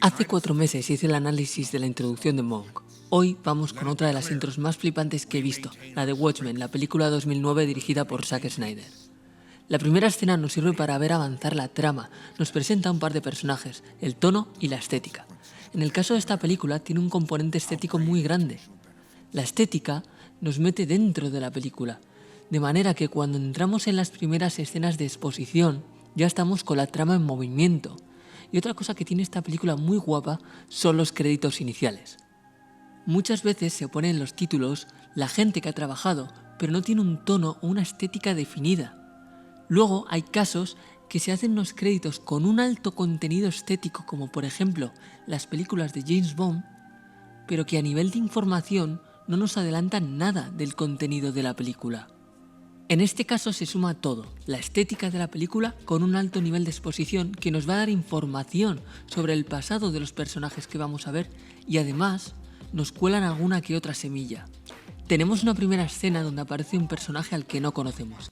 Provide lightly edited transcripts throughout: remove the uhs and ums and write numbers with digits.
Hace 4 meses hice el análisis de la introducción de Monk. Hoy vamos con otra de las intros más flipantes que he visto, la de Watchmen, la película 2009 dirigida por Zack Snyder. La primera escena nos sirve para ver avanzar la trama, nos presenta un par de personajes, el tono y la estética. En el caso de esta película tiene un componente estético muy grande. La estética nos mete dentro de la película, de manera que cuando entramos en las primeras escenas de exposición ya estamos con la trama en movimiento. Y otra cosa que tiene esta película muy guapa son los créditos iniciales. Muchas veces se pone en los títulos la gente que ha trabajado, pero no tiene un tono o una estética definida. Luego hay casos que se hacen los créditos con un alto contenido estético, como por ejemplo las películas de James Bond, pero que a nivel de información no nos adelantan nada del contenido de la película. En este caso se suma todo, la estética de la película con un alto nivel de exposición que nos va a dar información sobre el pasado de los personajes que vamos a ver y además nos cuelan alguna que otra semilla. Tenemos una primera escena donde aparece un personaje al que no conocemos.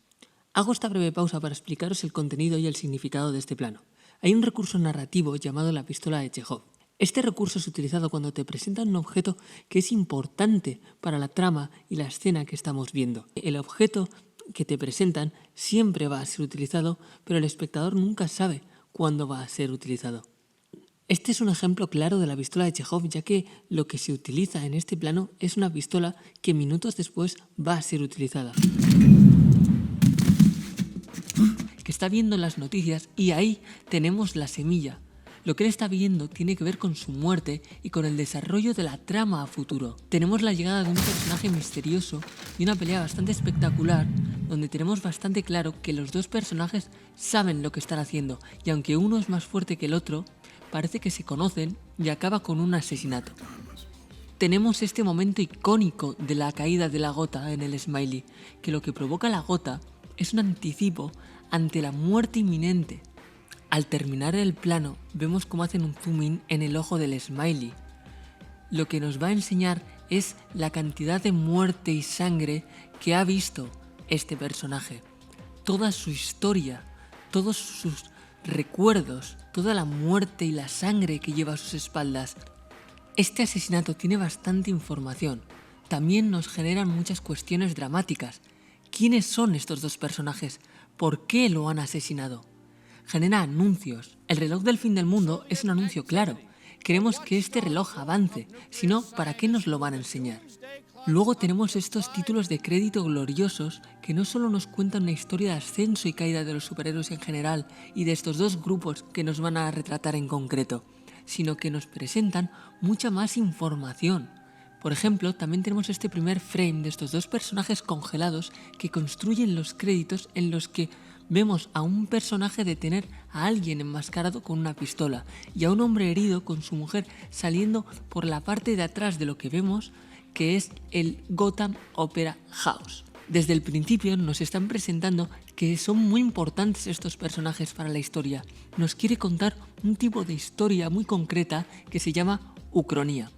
Hago esta breve pausa para explicaros el contenido y el significado de este plano. Hay un recurso narrativo llamado la pistola de Chekhov. Este recurso es utilizado cuando te presentan un objeto que es importante para la trama y la escena que estamos viendo. El objeto que te presentan siempre va a ser utilizado, pero el espectador nunca sabe cuándo va a ser utilizado. Este es un ejemplo claro de la pistola de Chekhov, ya que lo que se utiliza en este plano es una pistola que minutos después va a ser utilizada. Que está viendo las noticias y ahí tenemos la semilla. Lo que él está viendo tiene que ver con su muerte y con el desarrollo de la trama a futuro. Tenemos la llegada de un personaje misterioso y una pelea bastante espectacular, donde tenemos bastante claro que los dos personajes saben lo que están haciendo, y aunque uno es más fuerte que el otro, parece que se conocen y acaba con un asesinato. Tenemos este momento icónico de la caída de la gota en el Smiley, que lo que provoca la gota es un anticipo ante la muerte inminente. Al terminar el plano, vemos cómo hacen un zoom in en el ojo del Smiley. Lo que nos va a enseñar es la cantidad de muerte y sangre que ha visto este personaje. Toda su historia, todos sus recuerdos, toda la muerte y la sangre que lleva a sus espaldas. Este asesinato tiene bastante información. También nos generan muchas cuestiones dramáticas. ¿Quiénes son estos dos personajes? ¿Por qué lo han asesinado? Genera anuncios. El reloj del fin del mundo es un anuncio claro. Queremos que este reloj avance, si no, ¿para qué nos lo van a enseñar? Luego tenemos estos títulos de crédito gloriosos que no solo nos cuentan una historia de ascenso y caída de los superhéroes en general y de estos dos grupos que nos van a retratar en concreto, sino que nos presentan mucha más información. Por ejemplo, también tenemos este primer frame de estos dos personajes congelados que construyen los créditos en los que vemos a un personaje detener a alguien enmascarado con una pistola y a un hombre herido con su mujer saliendo por la parte de atrás de lo que vemos que es el Gotham Opera House. Desde el principio nos están presentando que son muy importantes estos personajes para la historia. Nos quiere contar un tipo de historia muy concreta que se llama ucronía.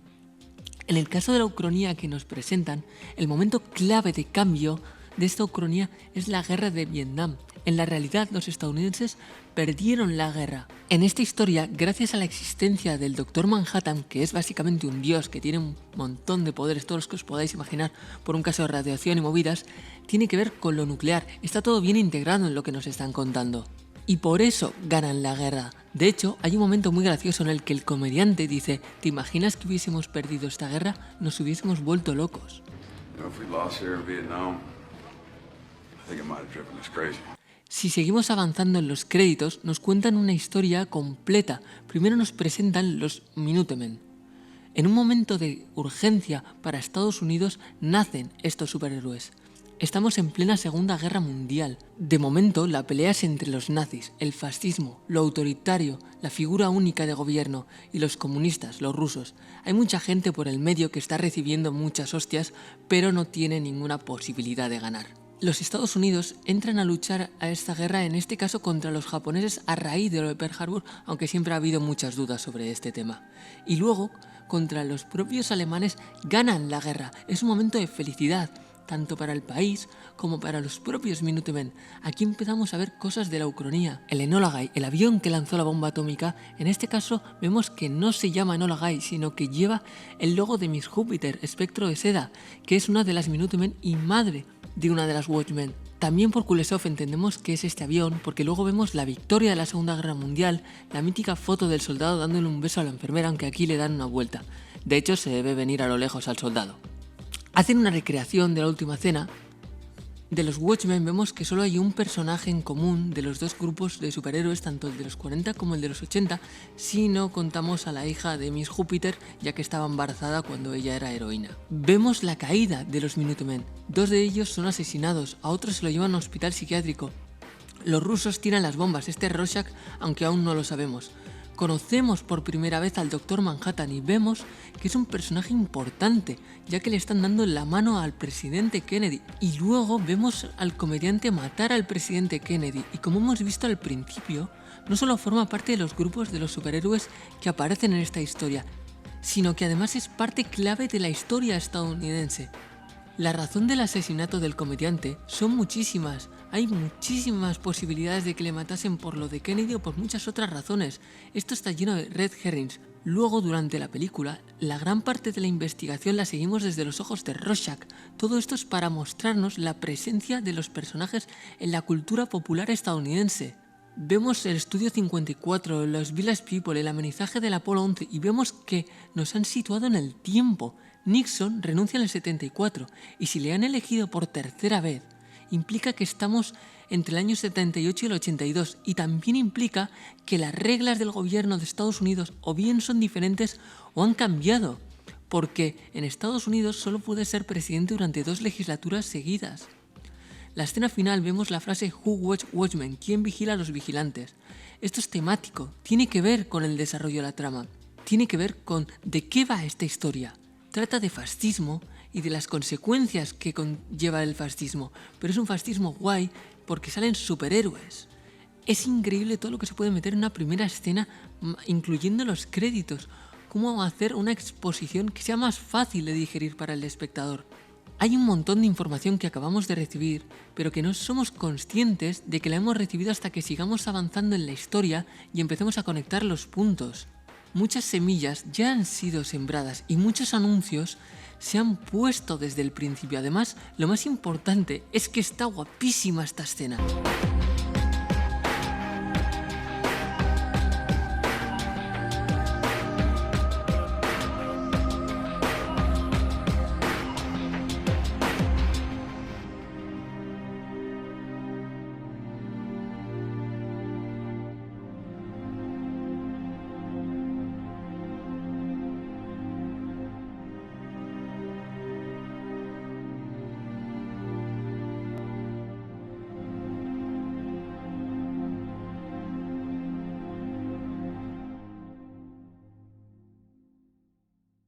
En el caso de la ucronía que nos presentan, el momento clave de cambio de esta ucronía es la guerra de Vietnam. En la realidad, los estadounidenses perdieron la guerra. En esta historia, gracias a la existencia del Dr. Manhattan, que es básicamente un dios que tiene un montón de poderes, todos los que os podáis imaginar, por un caso de radiación y movidas, tiene que ver con lo nuclear. Está todo bien integrado en lo que nos están contando. Y por eso ganan la guerra. De hecho, hay un momento muy gracioso en el que el comediante dice: ¿te imaginas que hubiésemos perdido esta guerra? Nos hubiésemos vuelto locos. Si seguimos avanzando en los créditos, nos cuentan una historia completa. Primero nos presentan los Minutemen. En un momento de urgencia para Estados Unidos nacen estos superhéroes. Estamos en plena Segunda Guerra Mundial. De momento, la pelea es entre los nazis, el fascismo, lo autoritario, la figura única de gobierno y los comunistas, los rusos. Hay mucha gente por el medio que está recibiendo muchas hostias, pero no tiene ninguna posibilidad de ganar. Los Estados Unidos entran a luchar a esta guerra, en este caso contra los japoneses a raíz de lo de Pearl Harbor, aunque siempre ha habido muchas dudas sobre este tema. Y luego, contra los propios alemanes, ganan la guerra. Es un momento de felicidad. tanto para el país como para los propios Minutemen. Aquí empezamos a ver cosas de la Ucronía. El Enola Gay, el avión que lanzó la bomba atómica, en este caso vemos que no se llama Enola Gay, sino que lleva el logo de Miss Júpiter, espectro de seda, que es una de las Minutemen y madre de una de las Watchmen. También por Kuleshov entendemos que es este avión, porque luego vemos la victoria de la Segunda Guerra Mundial, la mítica foto del soldado dándole un beso a la enfermera, aunque aquí le dan una vuelta. De hecho, se debe venir a lo lejos al soldado. Hacen una recreación de la última cena. De los Watchmen vemos que solo hay un personaje en común de los dos grupos de superhéroes, tanto el de los 40 como el de los 80, si no contamos a la hija de Miss Júpiter, ya que estaba embarazada cuando ella era heroína. Vemos la caída de los Minutemen. 2 de ellos son asesinados, a otros se lo llevan a un hospital psiquiátrico. Los rusos tiran las bombas, este es Rorschach, aunque aún no lo sabemos. Conocemos por primera vez al Dr. Manhattan y vemos que es un personaje importante, ya que le están dando la mano al presidente Kennedy. Y luego vemos al comediante matar al presidente Kennedy. Y como hemos visto al principio, no solo forma parte de los grupos de los superhéroes que aparecen en esta historia, sino que además es parte clave de la historia estadounidense. La razón del asesinato del comediante son muchísimas. Hay muchísimas posibilidades de que le matasen por lo de Kennedy o por muchas otras razones. Esto está lleno de red herrings. Luego, durante la película, la gran parte de la investigación la seguimos desde los ojos de Rorschach. Todo esto es para mostrarnos la presencia de los personajes en la cultura popular estadounidense. Vemos el Estudio 54, los Village People, el amenizaje del Apolo 11 y vemos que nos han situado en el tiempo. Nixon renuncia en el 74 y si le han elegido por tercera vez, implica que estamos entre el año 78 y el 82 y también implica que las reglas del gobierno de Estados Unidos o bien son diferentes o han cambiado, porque en Estados Unidos solo puede ser presidente durante 2 legislaturas seguidas. La escena final vemos la frase Who Watch Watchmen? ¿Quién vigila a los vigilantes? Esto es temático, tiene que ver con el desarrollo de la trama, tiene que ver con de qué va esta historia. Trata de fascismo y de las consecuencias que conlleva el fascismo, pero es un fascismo guay porque salen superhéroes. Es increíble todo lo que se puede meter en una primera escena, incluyendo los créditos, cómo hacer una exposición que sea más fácil de digerir para el espectador. Hay un montón de información que acabamos de recibir, pero que no somos conscientes de que la hemos recibido hasta que sigamos avanzando en la historia y empecemos a conectar los puntos. Muchas semillas ya han sido sembradas y muchos anuncios se han puesto desde el principio. Además, lo más importante es que está guapísima esta escena.